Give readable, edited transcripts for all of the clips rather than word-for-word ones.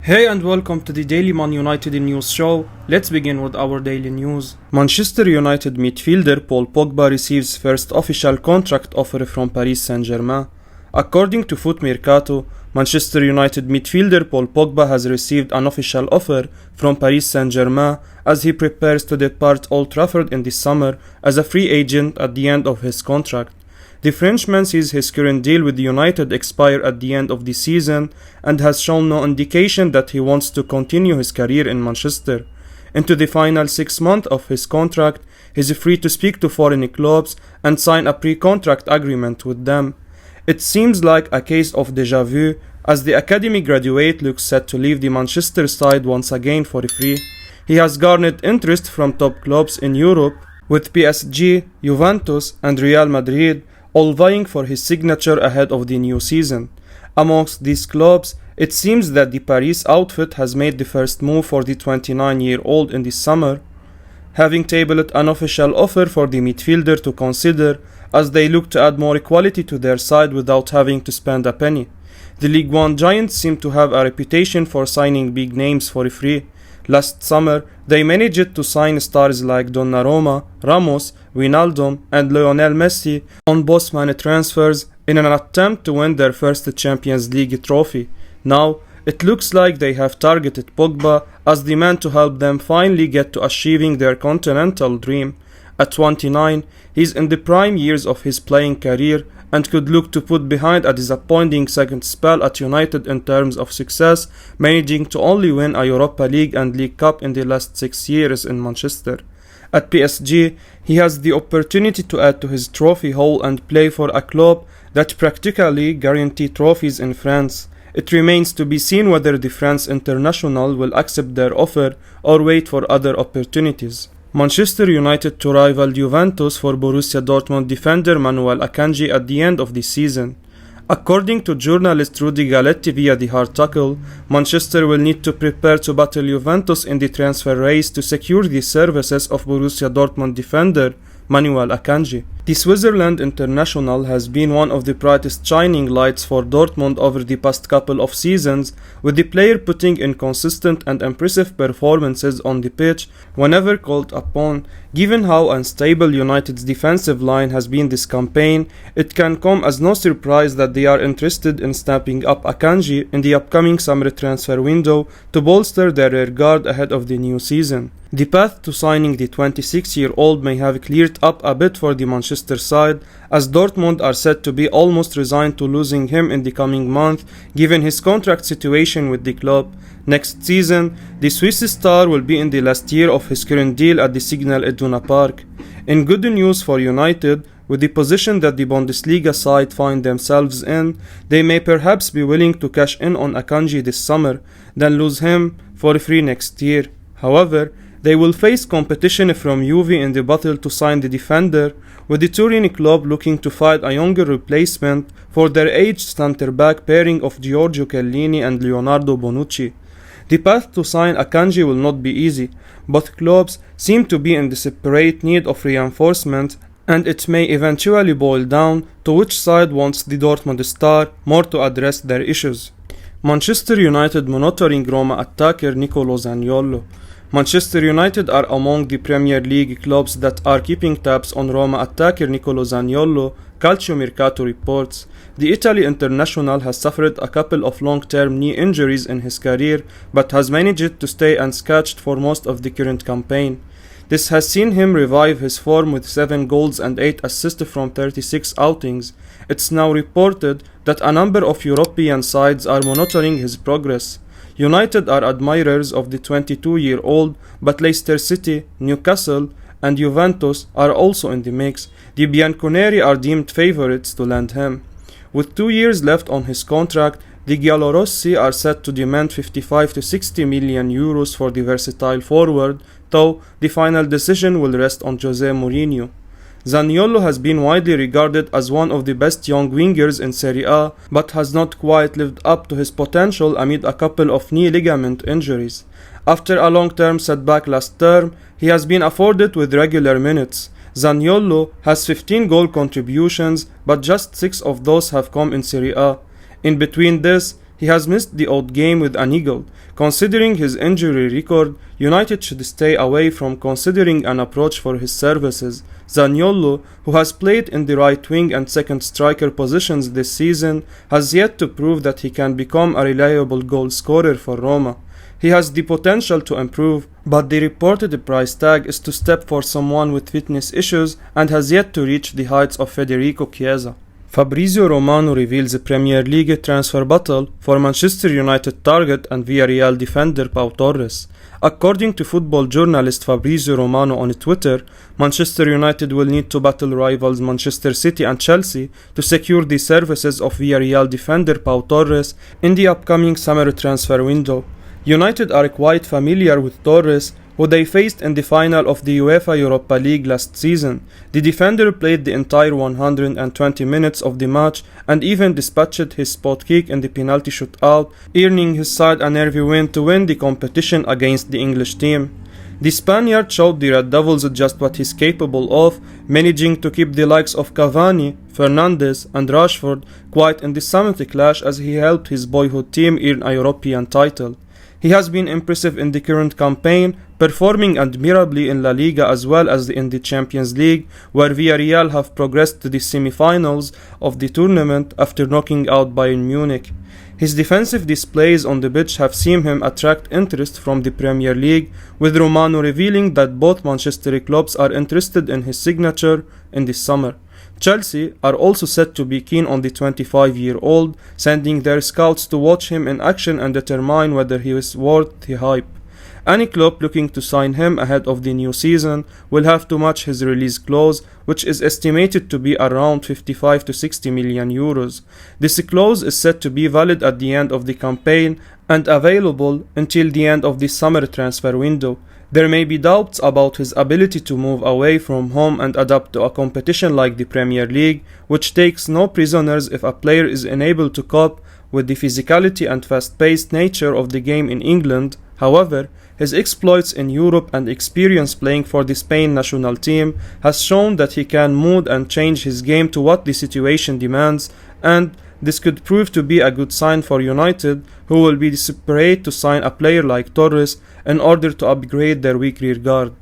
Hey and welcome to the Daily Man United News Show. Let's begin with our daily news. Manchester United midfielder Paul Pogba receives first official contract offer from Paris Saint-Germain. According to Foot Mercato, Manchester United midfielder Paul Pogba has received an official offer from Paris Saint-Germain as he prepares to depart Old Trafford in the summer as a free agent at the end of his contract. The Frenchman sees his current deal with United expire at the end of the season and has shown no indication that he wants to continue his career in Manchester. Into the final 6 months of his contract, he is free to speak to foreign clubs and sign a pre-contract agreement with them. It seems like a case of déjà vu, as the academy graduate looks set to leave the Manchester side once again for free. He has garnered interest from top clubs in Europe, with PSG, Juventus and Real Madrid all vying for his signature ahead of the new season. Amongst these clubs, it seems that the Paris outfit has made the first move for the 29-year-old in the summer, having tabled an official offer for the midfielder to consider as they look to add more quality to their side without having to spend a penny. The League One giants seem to have a reputation for signing big names for free. Last summer, they managed to sign stars like Donnarumma, Ramos, Wijnaldum and Lionel Messi on both-man transfers in an attempt to win their first Champions League trophy. Now, it looks like they have targeted Pogba as the man to help them finally get to achieving their continental dream. At 29, he is in the prime years of his playing career and could look to put behind a disappointing second spell at United in terms of success, managing to only win a Europa League and League Cup in the last 6 years in Manchester. At PSG, he has the opportunity to add to his trophy haul and play for a club that practically guarantees trophies in France. It remains to be seen whether the France international will accept their offer or wait for other opportunities. Manchester United to rival Juventus for Borussia Dortmund defender Manuel Akanji at the end of the season. According to journalist Rudy Galletti via The Hard Tackle, Manchester will need to prepare to battle Juventus in the transfer race to secure the services of Borussia Dortmund defender Manuel Akanji. The Switzerland international has been one of the brightest shining lights for Dortmund over the past couple of seasons, with the player putting in consistent and impressive performances on the pitch whenever called upon. Given how unstable United's defensive line has been this campaign, it can come as no surprise that they are interested in snapping up Akanji in the upcoming summer transfer window to bolster their rear guard ahead of the new season. The path to signing the 26-year-old may have cleared up a bit for the Manchester side, as Dortmund are said to be almost resigned to losing him in the coming month, given his contract situation with the club. Next season, the Swiss star will be in the last year of his current deal at the Signal Iduna Park. In good news for United, with the position that the Bundesliga side find themselves in, they may perhaps be willing to cash in on Akanji this summer, then lose him for free next year. However, they will face competition from Juve in the battle to sign the defender, with the Turin club looking to find a younger replacement for their aged centre-back pairing of Giorgio Chiellini and Leonardo Bonucci. The path to sign Akanji will not be easy. Both clubs seem to be in desperate need of reinforcement, and it may eventually boil down to which side wants the Dortmund star more to address their issues. Manchester United monitoring Roma attacker Nicolo Zaniolo. Manchester United are among the Premier League clubs that are keeping tabs on Roma attacker Nicolo Zaniolo, Calcio Mercato reports. The Italy international has suffered a couple of long-term knee injuries in his career, but has managed to stay unscathed for most of the current campaign. This has seen him revive his form with 7 goals and 8 assists from 36 outings. It's now reported that a number of European sides are monitoring his progress. United are admirers of the 22-year-old, but Leicester City, Newcastle and Juventus are also in the mix. The Bianconeri are deemed favourites to land him. With 2 years left on his contract, the Giallorossi are set to demand 55 to 60 million euros for the versatile forward, though the final decision will rest on Jose Mourinho. Zaniolo has been widely regarded as one of the best young wingers in Serie A, but has not quite lived up to his potential amid a couple of knee ligament injuries. After a long-term setback last term, he has been afforded with regular minutes. Zaniolo has 15 goal contributions, but just 6 of those have come in Serie A. In between this, he has missed the odd game with an eagle. Considering his injury record, United should stay away from considering an approach for his services. Zaniolo, who has played in the right wing and second striker positions this season, has yet to prove that he can become a reliable goal scorer for Roma. He has the potential to improve, but the reported price tag is to step for someone with fitness issues and has yet to reach the heights of Federico Chiesa. Fabrizio Romano reveals a Premier League transfer battle for Manchester United target and Villarreal defender Pau Torres. According to football journalist Fabrizio Romano on Twitter, Manchester United will need to battle rivals Manchester City and Chelsea to secure the services of Villarreal defender Pau Torres in the upcoming summer transfer window. United are quite familiar with Torres, who they faced in the final of the UEFA Europa League last season. The defender played the entire 120 minutes of the match and even dispatched his spot kick in the penalty shootout, earning his side a nervy win to win the competition against the English team. The Spaniard showed the Red Devils just what he's capable of, managing to keep the likes of Cavani, Fernandes and Rashford quiet in the summit clash as he helped his boyhood team earn a European title. He has been impressive in the current campaign, performing admirably in La Liga as well as in the Champions League, where Villarreal have progressed to the semi-finals of the tournament after knocking out Bayern Munich. His defensive displays on the pitch have seen him attract interest from the Premier League, with Romano revealing that both Manchester clubs are interested in his signature in the summer. Chelsea are also said to be keen on the 25-year-old, sending their scouts to watch him in action and determine whether he is worth the hype. Any club looking to sign him ahead of the new season will have to match his release clause, which is estimated to be around 55 to 60 million euros. This clause is said to be valid at the end of the campaign and available until the end of the summer transfer window. There may be doubts about his ability to move away from home and adapt to a competition like the Premier League, which takes no prisoners if a player is unable to cope with the physicality and fast-paced nature of the game in England. However, his exploits in Europe and experience playing for the Spain national team has shown that he can mold and change his game to what the situation demands, and this could prove to be a good sign for United, who will be desperate to sign a player like Torres in order to upgrade their weak rear guard.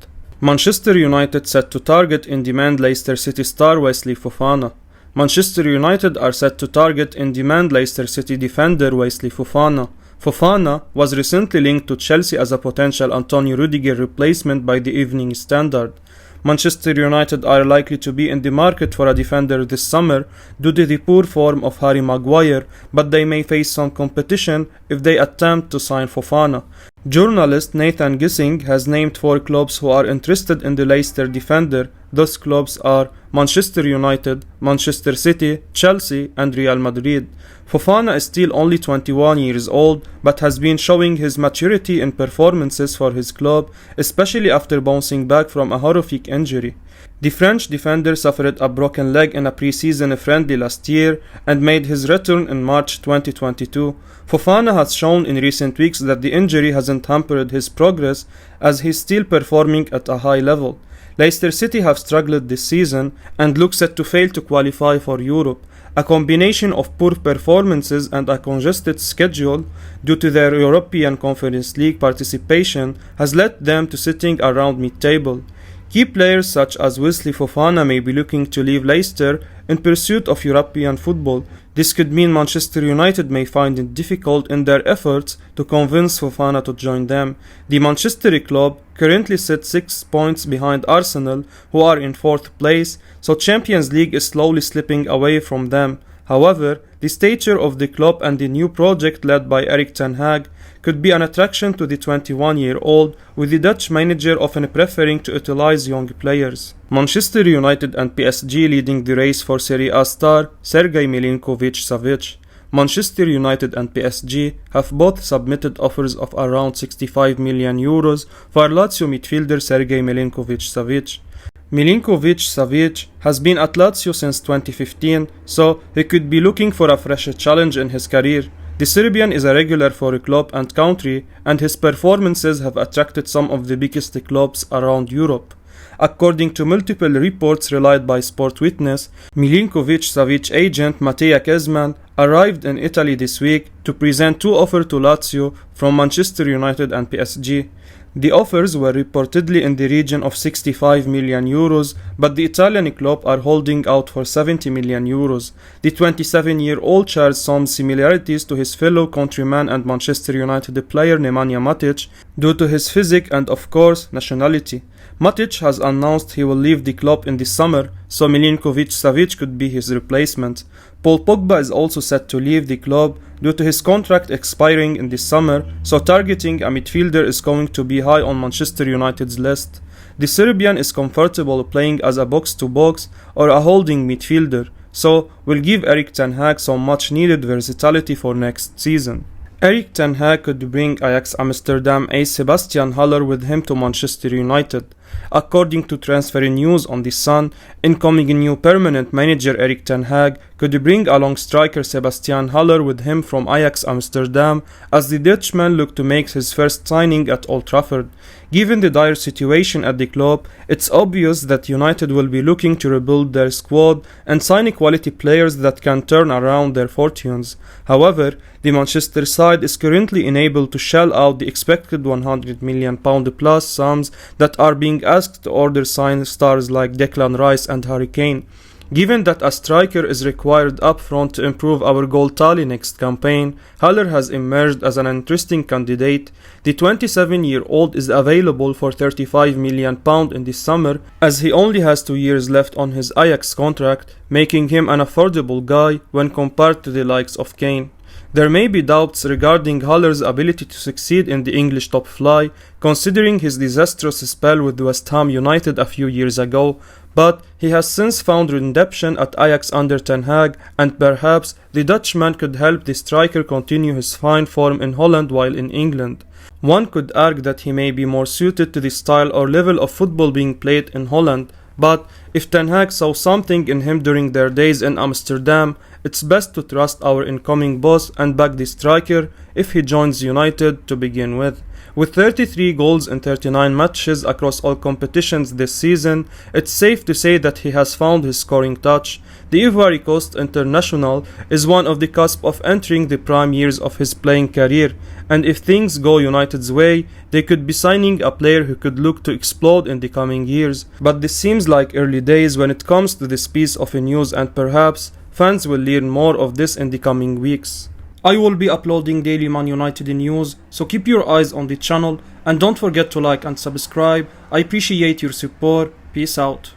Manchester United set to target in demand Leicester City star Wesley Fofana. Manchester United are set to target in demand Leicester City defender Wesley Fofana. Fofana was recently linked to Chelsea as a potential Antonio Rudiger replacement by the Evening Standard. Manchester United are likely to be in the market for a defender this summer due to the poor form of Harry Maguire, but they may face some competition if they attempt to sign Fofana. Journalist Nathan Gissing has named 4 clubs who are interested in the Leicester defender. Those clubs are Manchester United, Manchester City, Chelsea and Real Madrid. Fofana is still only 21 years old, but has been showing his maturity in performances for his club, especially after bouncing back from a horrific injury. The French defender suffered a broken leg in a pre-season friendly last year and made his return in March 2022. Fofana has shown in recent weeks that the injury hasn't hampered his progress, as he's still performing at a high level. Leicester City have struggled this season and look set to fail to qualify for Europe. A combination of poor performances and a congested schedule due to their European Conference League participation has led them to sitting around mid-table. Key players such as Wesley Fofana may be looking to leave Leicester in pursuit of European football. This could mean Manchester United may find it difficult in their efforts to convince Fofana to join them. The Manchester club currently sits 6 points behind Arsenal, who are in 4th place, so Champions League is slowly slipping away from them. However, the stature of the club and the new project led by Erik Ten Hag could be an attraction to the 21-year-old, with the Dutch manager often preferring to utilize young players. Manchester United and PSG leading the race for Serie A star Sergej Milinkovic-Savic. Manchester United and PSG have both submitted offers of around 65 million euros for Lazio midfielder Sergej Milinkovic-Savic. Milinkovic-Savic has been at Lazio since 2015, so he could be looking for a fresh challenge in his career. The Serbian is a regular for club and country, and his performances have attracted some of the biggest clubs around Europe. According to multiple reports relied by Sport Witness, Milinkovic-Savic agent Mateja Kezman arrived in Italy this week to present two offers to Lazio from Manchester United and PSG. The offers were reportedly in the region of 65 million euros, but the Italian club are holding out for 70 million euros. The 27-year-old shares some similarities to his fellow countryman and Manchester United player Nemanja Matic due to his physique and, of course, nationality. Matic has announced he will leave the club in the summer, so Milinkovic-Savic could be his replacement. Paul Pogba is also set to leave the club due to his contract expiring in the summer, so targeting a midfielder is going to be high on Manchester United's list. The Serbian is comfortable playing as a box-to-box or a holding midfielder, so will give Erik ten Hag some much-needed versatility for next season. Erik ten Hag could bring Ajax Amsterdam ace Sebastien Haller with him to Manchester United. According to transfer news on The Sun, incoming new permanent manager Erik ten Hag could bring along striker Sebastien Haller with him from Ajax Amsterdam as the Dutchman looked to make his first signing at Old Trafford. Given the dire situation at the club, it's obvious that United will be looking to rebuild their squad and sign quality players that can turn around their fortunes. However, the Manchester side is currently unable to shell out the expected £100 million plus sums that are being asked to order sign stars like Declan Rice and Harry Kane. Given that a striker is required up front to improve our goal tally next campaign, Haller has emerged as an interesting candidate. The 27-year-old is available for £35 million in the summer, as he only has 2 years left on his Ajax contract, making him an affordable guy when compared to the likes of Kane. There may be doubts regarding Haller's ability to succeed in the English top flight, considering his disastrous spell with West Ham United a few years ago, but he has since found redemption at Ajax under Ten Hag, and perhaps the Dutchman could help the striker continue his fine form in Holland while in England. One could argue that he may be more suited to the style or level of football being played in Holland, but if Ten Hag saw something in him during their days in Amsterdam, it's best to trust our incoming boss and back the striker if he joins United to begin with. With 33 goals in 39 matches across all competitions this season, it's safe to say that he has found his scoring touch. The Ivory Coast international is one of the cusp of entering the prime years of his playing career, and if things go United's way, they could be signing a player who could look to explode in the coming years. But this seems like early days when it comes to this piece of news, and perhaps fans will learn more of this in the coming weeks. I will be uploading daily Man United news, so keep your eyes on the channel and don't forget to like and subscribe. I appreciate your support. Peace out.